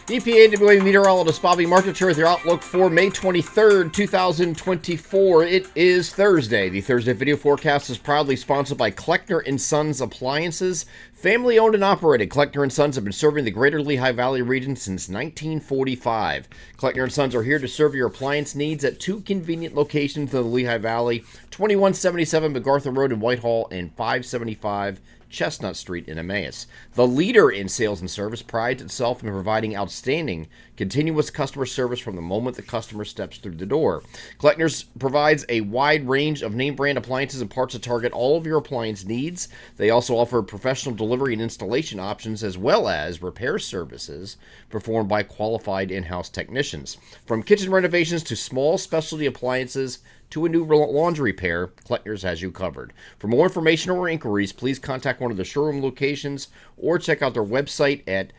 EPA meteorologist Bobby Market here with your outlook for May 23rd, 2024. It is Thursday. The Thursday video forecast is proudly sponsored by Kleckner & Sons Appliances. Family owned and operated, Kleckner & Sons have been serving the greater Lehigh Valley region since 1945. Kleckner & Sons are here to serve your appliance needs at two convenient locations in the Lehigh Valley, 2177 MacArthur Road in Whitehall and 575 Chestnut Street in Emmaus. The leader in sales and service prides itself in providing outstanding continuous customer service from the moment the customer steps through the door. Kleckner's provides a wide range of name brand appliances and parts to target all of your appliance needs. They also offer professional delivery and installation options as well as repair services performed by qualified in-house technicians. From kitchen renovations to small specialty appliances to a new laundry repair, Kleckner's has you covered. For more information or inquiries, please contact one of the showroom locations or check out their website at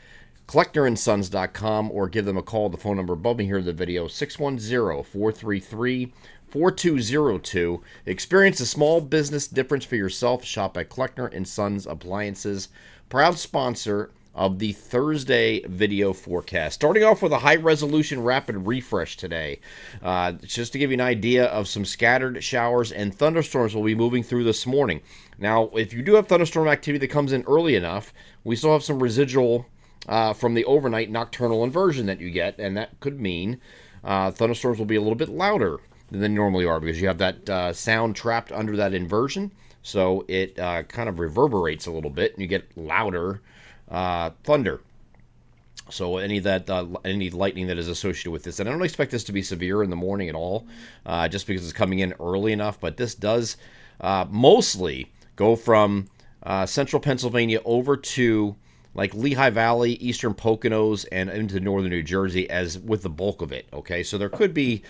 klecknerandsons.com or give them a call at the phone number above me here in the video, 610-433-4202. Experience a small business difference for yourself. Shop at Kleckner & Sons Appliances, proud sponsor of the Thursday video forecast. Starting off with a high-resolution rapid refresh today. Just to give you an idea of some scattered showers and thunderstorms will be moving through this morning. Now, if you do have thunderstorm activity that comes in early enough, we still have some residual from the overnight nocturnal inversion that you get, and that could mean thunderstorms will be a little bit louder than they normally are because you have that sound trapped under that inversion, so it kind of reverberates a little bit, and you get louder thunder. So any lightning that is associated with this, and I don't expect this to be severe in the morning at all, just because it's coming in early enough. But this does mostly go from central Pennsylvania over to like Lehigh Valley, eastern Poconos, and into northern New Jersey as with the bulk of it. Okay, so there could be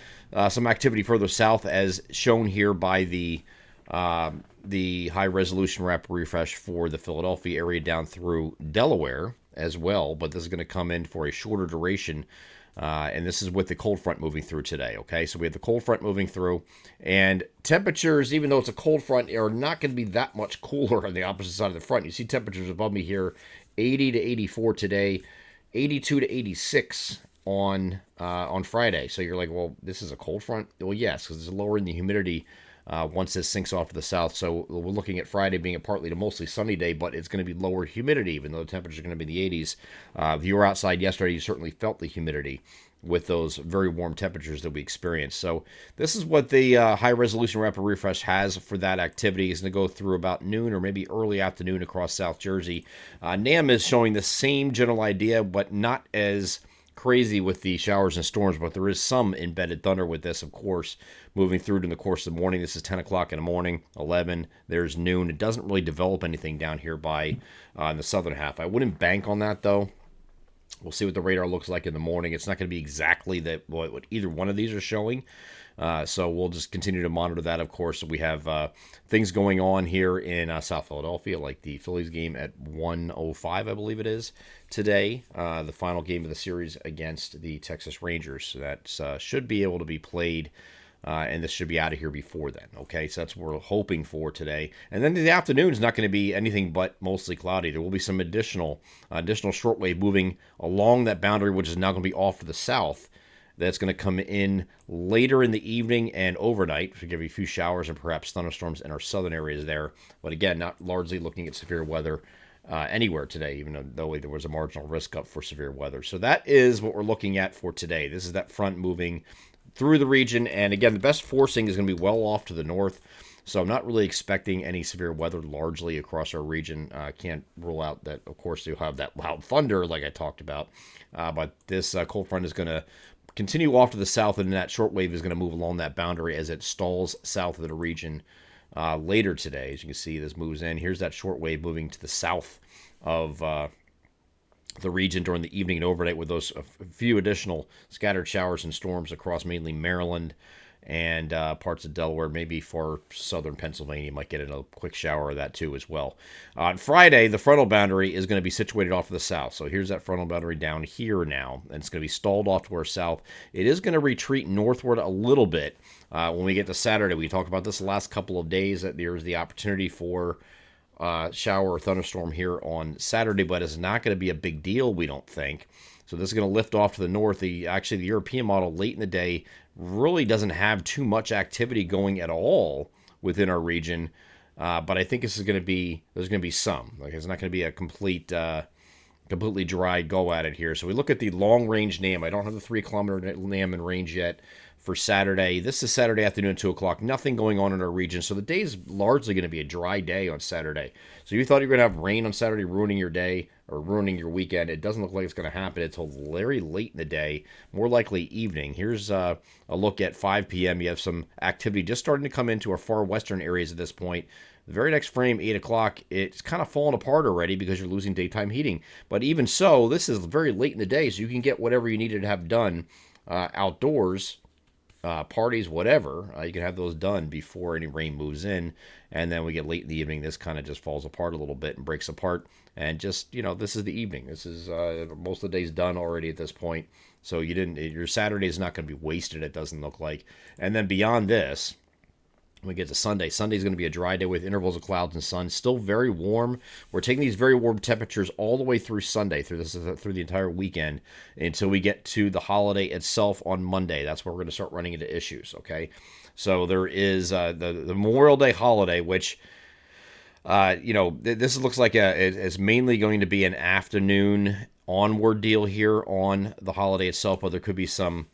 some activity further south, as shown here by the high-resolution rapid refresh for the Philadelphia area down through Delaware as well, but this is going to come in for a shorter duration, and this is with the cold front moving through today, okay? So we have the cold front moving through, and temperatures, even though it's a cold front, are not going to be that much cooler on the opposite side of the front. You see temperatures above me here, 80 to 84 today, 82 to 86 on Friday. So you're like, well, this is a cold front? Well, yes, because it's lowering the humidity once this sinks off to the south. So we're looking at Friday being a partly to mostly sunny day, but it's going to be lower humidity, even though the temperatures are going to be in the 80s. If you were outside yesterday, you certainly felt the humidity with those very warm temperatures that we experienced. So this is what the high-resolution rapid refresh has for that activity. It's going to go through about noon or maybe early afternoon across South Jersey. NAM is showing the same general idea, but not as crazy with the showers and storms, but there is some embedded thunder with this, of course, moving through in the course of the morning. This is 10 o'clock in the morning, 11, there's noon. It doesn't really develop anything down here by in the southern half. I wouldn't bank on that, though. We'll see what the radar looks like in the morning. It's not going to be exactly what either one of these are showing. So we'll just continue to monitor that, of course. We have things going on here in South Philadelphia, like the Phillies game at 1:05, I believe it is, today. The final game of the series against the Texas Rangers. So that should be able to be played, and this should be out of here before then. Okay, so that's what we're hoping for today. And then the afternoon is not going to be anything but mostly cloudy. There will be some additional shortwave moving along that boundary, which is now going to be off to the south. That's going to come in later in the evening and overnight to give you a few showers and perhaps thunderstorms in our southern areas there. But again, not largely looking at severe weather anywhere today, even though there was a marginal risk up for severe weather. So that is what we're looking at for today. This is that front moving through the region. And again, the best forcing is going to be well off to the north. So I'm not really expecting any severe weather largely across our region. Can't rule out that, of course, you'll have that loud thunder like I talked about. But this cold front is going to continue off to the south, and that shortwave is going to move along that boundary as it stalls south of the region later today. As you can see, this moves in. Here's that shortwave moving to the south of the region during the evening and overnight with those a few additional scattered showers and storms across mainly Maryland and parts of Delaware, maybe for southern Pennsylvania. You might get a quick shower of that too as well. On Friday, the frontal boundary is going to be situated off to the south. So here's that frontal boundary down here now, and it's going to be stalled off to our south. It is going to retreat northward a little bit when we get to Saturday. We talked about this the last couple of days, that there's the opportunity for shower or thunderstorm here on Saturday, but it's not going to be a big deal, we don't think. So this is going to lift off to the north. Actually, the European model late in the day really doesn't have too much activity going at all within our region. But I think this is going to be there's going to be some. Like it's not going to be a completely dry go at it here. So we look at the long range NAM. I don't have the 3 kilometer NAM in range yet for Saturday. This is Saturday afternoon, 2 o'clock. Nothing going on in our region. So the day is largely going to be a dry day on Saturday. So you thought you were going to have rain on Saturday, ruining your day or ruining your weekend. It doesn't look like it's going to happen until very late in the day, more likely evening. Here's a look at 5 p.m. You have some activity just starting to come into our far western areas at this point. The very next frame, 8 o'clock, it's kind of falling apart already because you're losing daytime heating. But even so, this is very late in the day, so you can get whatever you needed to have done outdoors, parties, whatever. You can have those done before any rain moves in. And then we get late in the evening, this kind of just falls apart a little bit and breaks apart. And just, this is the evening. This is most of the day's done already at this point. So your Saturday is not going to be wasted, it doesn't look like. And then beyond this, when we get to Sunday, Sunday's going to be a dry day with intervals of clouds and sun. Still very warm. We're taking these very warm temperatures all the way through Sunday, through the entire weekend, until we get to the holiday itself on Monday. That's where we're going to start running into issues. Okay, so there is the Memorial Day holiday, which this looks like it's mainly going to be an afternoon onward deal here on the holiday itself, but there could be some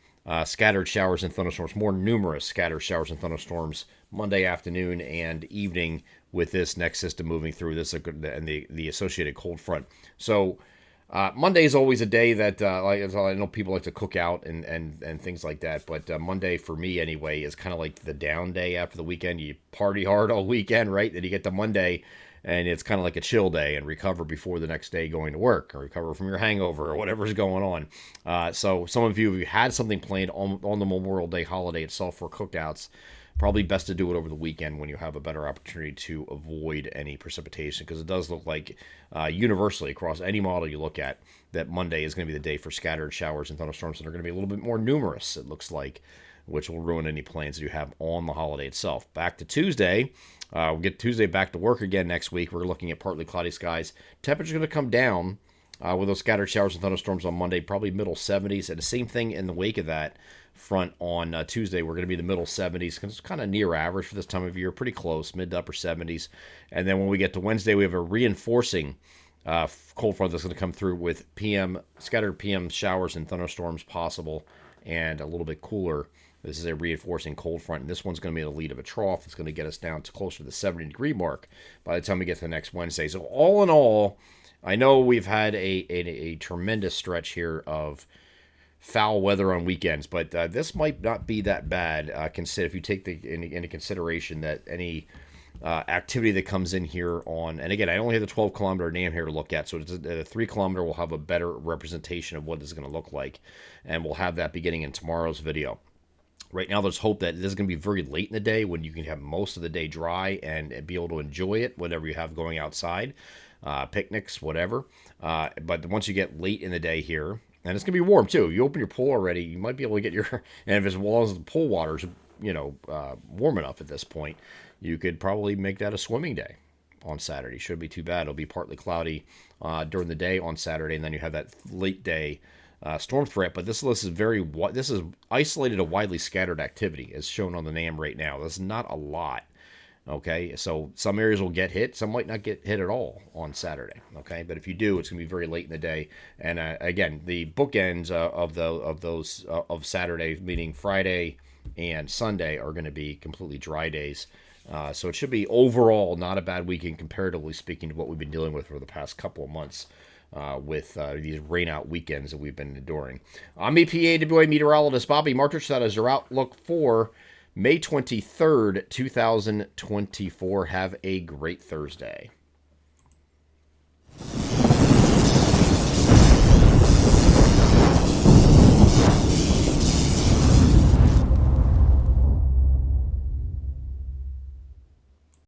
scattered showers and thunderstorms, more numerous scattered showers and thunderstorms Monday afternoon and evening with this next system moving through this and the associated cold front. So Monday is always a day that I know people like to cook out and things like that, but Monday for me anyway is kind of like the down day after the weekend. You party hard all weekend, right? Then you get to Monday and it's kind of like a chill day and recover before the next day going to work or recover from your hangover or whatever's going on. So some of you, if you had something planned on the Memorial Day holiday itself for cookouts, probably best to do it over the weekend when you have a better opportunity to avoid any precipitation, because it does look like universally across any model you look at that Monday is going to be the day for scattered showers and thunderstorms, and they're going to be a little bit more numerous, it looks like, which will ruin any plans that you have on the holiday itself. Back to Tuesday. We'll get Tuesday back to work again next week. We're looking at partly cloudy skies. Temperature's going to come down with those scattered showers and thunderstorms on Monday, probably middle 70s. And the same thing in the wake of that front on Tuesday. We're going to be in the middle 70s, because it's kind of near average for this time of year, pretty close, mid to upper 70s. And then when we get to Wednesday, we have a reinforcing cold front that's going to come through with scattered PM showers and thunderstorms possible, and a little bit cooler. This is a reinforcing cold front, and this one's going to be the lead of a trough. It's going to get us down to closer to the 70-degree mark by the time we get to the next Wednesday. So all in all, I know we've had a tremendous stretch here of foul weather on weekends, but this might not be that bad. If you take into consideration that any activity that comes in here and again, I only have the 12-kilometer NAM here to look at, so the 3-kilometer will have a better representation of what this is going to look like, and we'll have that beginning in tomorrow's video. Right now, there's hope that this is going to be very late in the day when you can have most of the day dry and be able to enjoy it, whatever you have going outside, picnics, whatever. But once you get late in the day here, and it's going to be warm too. You open your pool already, you might be able to get and if as well as the pool water's, warm enough at this point, you could probably make that a swimming day on Saturday. Shouldn't be too bad. It'll be partly cloudy during the day on Saturday, and then you have that late day storm threat. But this list is this is isolated to widely scattered activity, as shown on the NAM right now. That's not a lot. Okay, so some areas will get hit, some might not get hit at all on Saturday. Okay, but if you do, it's going to be very late in the day. And again, the bookends of Saturday, meaning Friday and Sunday, are going to be completely dry days. So it should be overall not a bad weekend, comparatively speaking, to what we've been dealing with for the past couple of months. With these rain-out weekends that we've been enduring. I'm EPAWA meteorologist Bobby Martich. That is your outlook for May 23rd, 2024. Have a great Thursday.